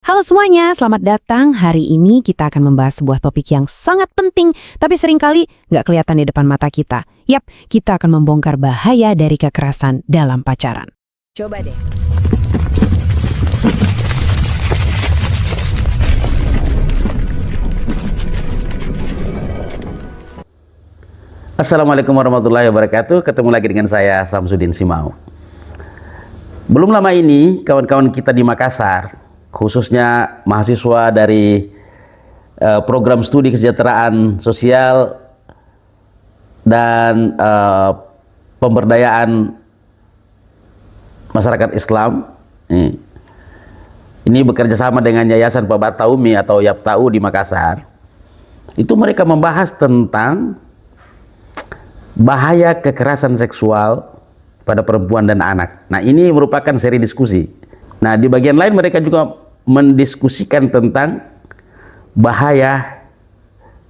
Halo semuanya, selamat datang. Hari ini kita akan membahas sebuah topik yang sangat penting, tapi seringkali nggak kelihatan di depan mata kita. Yap, kita akan membongkar bahaya dari kekerasan dalam pacaran. Coba deh. Assalamualaikum warahmatullahi wabarakatuh. Ketemu lagi dengan saya Samsudin Simau. Belum lama ini kawan-kawan kita di Makassar, khususnya mahasiswa dari program studi kesejahteraan sosial dan pemberdayaan masyarakat Islam, ini bekerja sama dengan Yayasan Pak Taumi atau YAPTAU di Makassar. Itu mereka membahas tentang bahaya kekerasan seksual pada perempuan dan anak. Nah, ini merupakan seri diskusi. Nah, di bagian lain mereka juga mendiskusikan tentang bahaya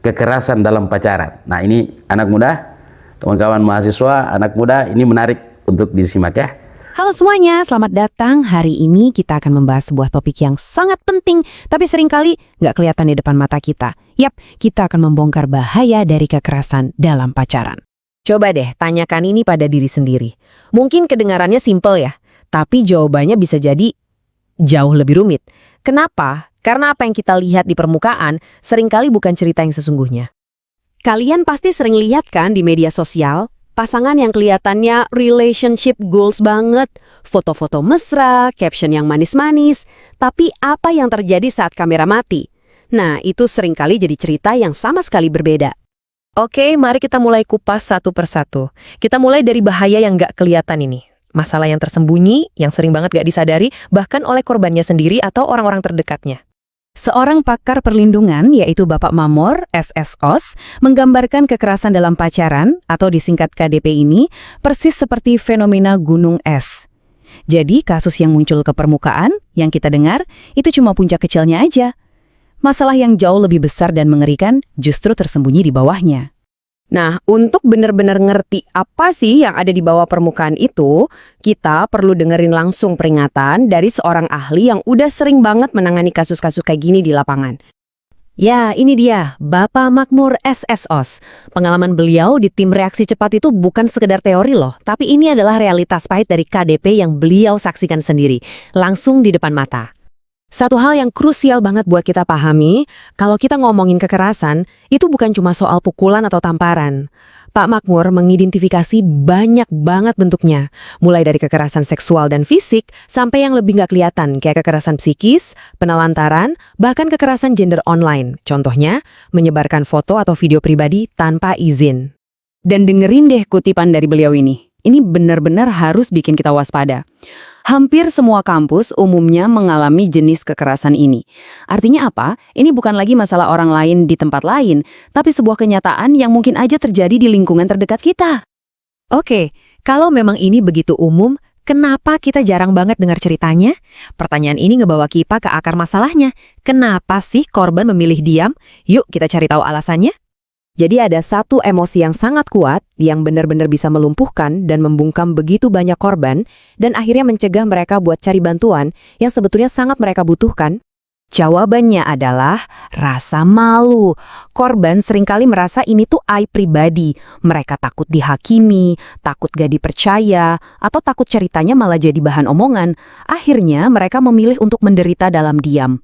kekerasan dalam pacaran. Nah, ini anak muda, kawan-kawan mahasiswa, anak muda, ini menarik untuk disimak ya. Halo semuanya, selamat datang. Hari ini kita akan membahas sebuah topik yang sangat penting, tapi seringkali nggak kelihatan di depan mata kita. Yap, kita akan membongkar bahaya dari kekerasan dalam pacaran. Coba deh, tanyakan ini pada diri sendiri. Mungkin kedengarannya simpel ya, tapi jawabannya bisa jadi jauh lebih rumit. Kenapa? Karena apa yang kita lihat di permukaan seringkali bukan cerita yang sesungguhnya. Kalian pasti sering lihat kan di media sosial, pasangan yang kelihatannya relationship goals banget, foto-foto mesra, caption yang manis-manis, tapi apa yang terjadi saat kamera mati? Nah, itu seringkali jadi cerita yang sama sekali berbeda. Oke, mari kita mulai kupas satu persatu. Kita mulai dari bahaya yang nggak kelihatan ini. Masalah yang tersembunyi, yang sering banget nggak disadari, bahkan oleh korbannya sendiri atau orang-orang terdekatnya. Seorang pakar perlindungan, yaitu Bapak Mamor, SSOS, menggambarkan kekerasan dalam pacaran, atau disingkat KDP ini, persis seperti fenomena gunung es. Jadi, kasus yang muncul ke permukaan, yang kita dengar, itu cuma puncak kecilnya aja. Masalah yang jauh lebih besar dan mengerikan justru tersembunyi di bawahnya. Nah, untuk benar-benar ngerti apa sih yang ada di bawah permukaan itu, kita perlu dengerin langsung peringatan dari seorang ahli yang udah sering banget menangani kasus-kasus kayak gini di lapangan. Ya, ini dia, Bapak Makmur SSOS. Pengalaman beliau di tim reaksi cepat itu bukan sekedar teori loh, tapi ini adalah realitas pahit dari KDP yang beliau saksikan sendiri, langsung di depan mata. Satu hal yang krusial banget buat kita pahami, kalau kita ngomongin kekerasan, itu bukan cuma soal pukulan atau tamparan. Pak Makmur mengidentifikasi banyak banget bentuknya, mulai dari kekerasan seksual dan fisik, sampai yang lebih nggak kelihatan, kayak kekerasan psikis, penelantaran, bahkan kekerasan gender online. Contohnya, menyebarkan foto atau video pribadi tanpa izin. Dan dengerin deh kutipan dari beliau ini. Ini benar-benar harus bikin kita waspada. Hampir semua kampus umumnya mengalami jenis kekerasan ini. Artinya apa? Ini bukan lagi masalah orang lain di tempat lain, tapi sebuah kenyataan yang mungkin aja terjadi di lingkungan terdekat kita. Oke, kalau memang ini begitu umum, kenapa kita jarang banget dengar ceritanya? Pertanyaan ini ngebawa kita ke akar masalahnya. Kenapa sih korban memilih diam? Yuk kita cari tahu alasannya. Jadi ada satu emosi yang sangat kuat yang benar-benar bisa melumpuhkan dan membungkam begitu banyak korban dan akhirnya mencegah mereka buat cari bantuan yang sebetulnya sangat mereka butuhkan. Jawabannya adalah rasa malu. Korban seringkali merasa ini tuh aib pribadi. Mereka takut dihakimi, takut gak dipercaya, atau takut ceritanya malah jadi bahan omongan. Akhirnya mereka memilih untuk menderita dalam diam.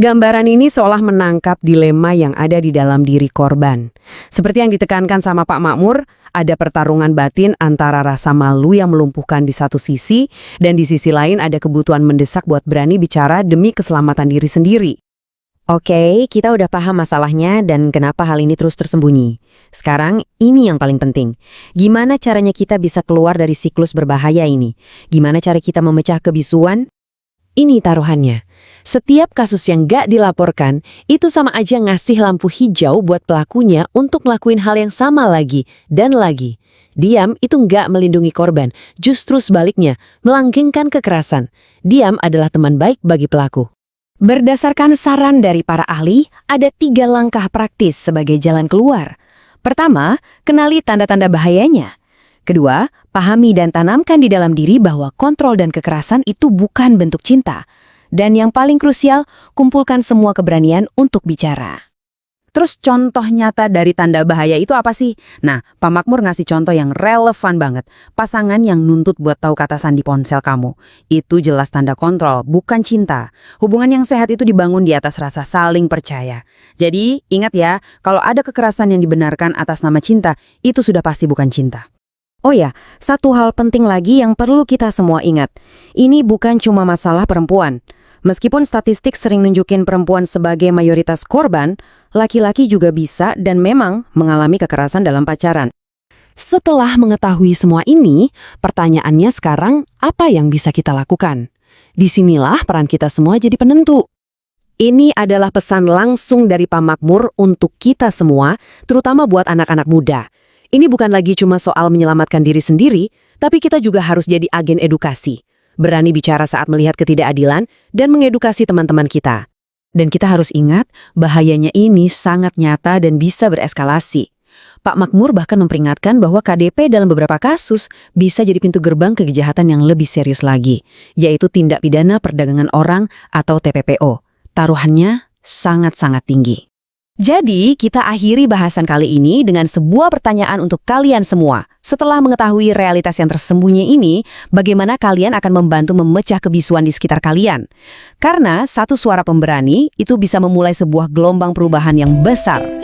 Gambaran ini seolah menangkap dilema yang ada di dalam diri korban. Seperti yang ditekankan sama Pak Makmur, ada pertarungan batin antara rasa malu yang melumpuhkan di satu sisi, dan di sisi lain ada kebutuhan mendesak buat berani bicara demi keselamatan diri sendiri. Oke, kita udah paham masalahnya dan kenapa hal ini terus tersembunyi. Sekarang, ini yang paling penting. Gimana caranya kita bisa keluar dari siklus berbahaya ini? Gimana cara kita memecah kebisuan? Ini taruhannya. Setiap kasus yang gak dilaporkan, itu sama aja ngasih lampu hijau buat pelakunya untuk ngelakuin hal yang sama lagi dan lagi. Diam itu gak melindungi korban, justru sebaliknya, melanggengkan kekerasan. Diam adalah teman baik bagi pelaku. Berdasarkan saran dari para ahli, ada 3 langkah praktis sebagai jalan keluar. Pertama, kenali tanda-tanda bahayanya. Kedua, pahami dan tanamkan di dalam diri bahwa kontrol dan kekerasan itu bukan bentuk cinta. Dan yang paling krusial, kumpulkan semua keberanian untuk bicara. Terus contoh nyata dari tanda bahaya itu apa sih? Nah, Pak Makmur ngasih contoh yang relevan banget. Pasangan yang nuntut buat tahu kata sandi ponsel kamu. Itu jelas tanda kontrol, bukan cinta. Hubungan yang sehat itu dibangun di atas rasa saling percaya. Jadi, ingat ya, kalau ada kekerasan yang dibenarkan atas nama cinta, itu sudah pasti bukan cinta. Oh ya, satu hal penting lagi yang perlu kita semua ingat. Ini bukan cuma masalah perempuan. Meskipun statistik sering nunjukin perempuan sebagai mayoritas korban, laki-laki juga bisa dan memang mengalami kekerasan dalam pacaran. Setelah mengetahui semua ini, pertanyaannya sekarang, apa yang bisa kita lakukan? Disinilah peran kita semua jadi penentu. Ini adalah pesan langsung dari Pak Makmur untuk kita semua, terutama buat anak-anak muda. Ini bukan lagi cuma soal menyelamatkan diri sendiri, tapi kita juga harus jadi agen edukasi. Berani bicara saat melihat ketidakadilan, dan mengedukasi teman-teman kita. Dan kita harus ingat, bahayanya ini sangat nyata dan bisa bereskalasi. Pak Makmur bahkan memperingatkan bahwa KDP dalam beberapa kasus bisa jadi pintu gerbang ke kejahatan yang lebih serius lagi, yaitu tindak pidana perdagangan orang atau TPPO. Taruhannya sangat-sangat tinggi. Jadi, kita akhiri bahasan kali ini dengan sebuah pertanyaan untuk kalian semua. Setelah mengetahui realitas yang tersembunyi ini, bagaimana kalian akan membantu memecah kebisuan di sekitar kalian? Karena satu suara pemberani itu bisa memulai sebuah gelombang perubahan yang besar.